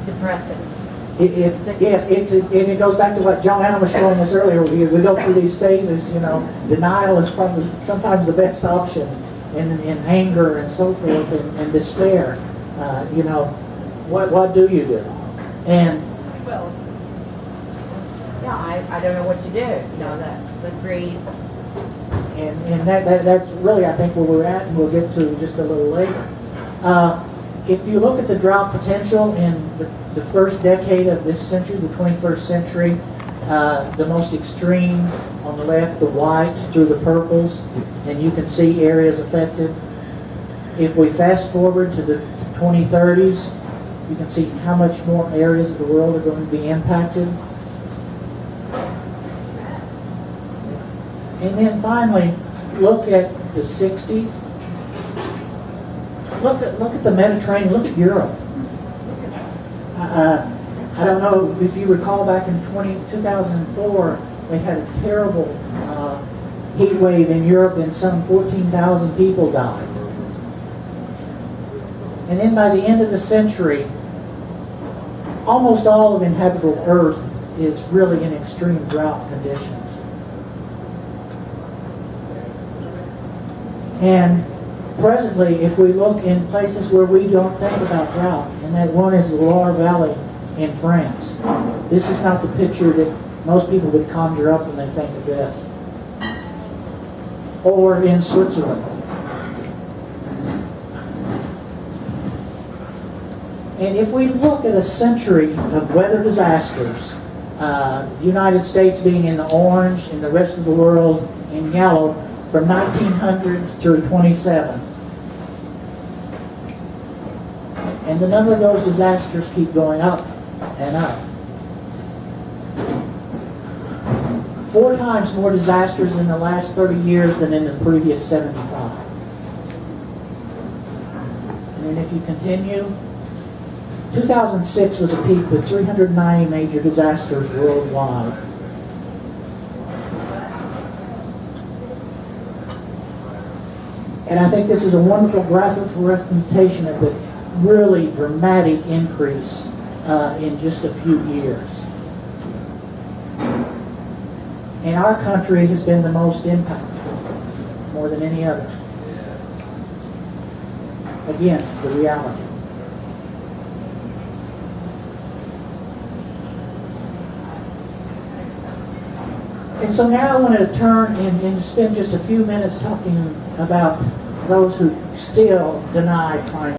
depressing. Yes, and it goes back to what Joanna was showing us earlier. We go through these phases, denial is probably sometimes the best option, in anger and so forth, and despair. What do you do? And Well, yeah, I don't know what to do. The grief. And that's really, I think, where we're at, and we'll get to just a little later. If you look at the drought potential in the first decade of this century, the 21st century, the most extreme on the left, the white through the purples, and you can see areas affected. If we fast forward to the 2030s, you can see how much more areas of the world are going to be impacted. And then finally, look at the 60s. Look at the Mediterranean. Look at Europe. I don't know if you recall back in 2004, they had a terrible heat wave in Europe, and some 14,000 people died. And then by the end of the century, almost all of inhabitable Earth is really in extreme drought conditions. And presently, if we look in places where we don't think about drought, and that one is the Loire Valley in France. This is not the picture that most people would conjure up when they think of this. Or in Switzerland. And if we look at a century of weather disasters, the United States being in the orange and the rest of the world in yellow, from 1900 through 27. And the number of those disasters keep going up and up. 4 times more disasters in the last 30 years than in the previous 75. And then if you continue, 2006 was a peak with 390 major disasters worldwide. And I think this is a wonderful graphical representation of the really dramatic increase in just a few years. And our country has been the most impacted, more than any other. Again, the reality. And so now I want to turn and spend just a few minutes talking about those who still deny climate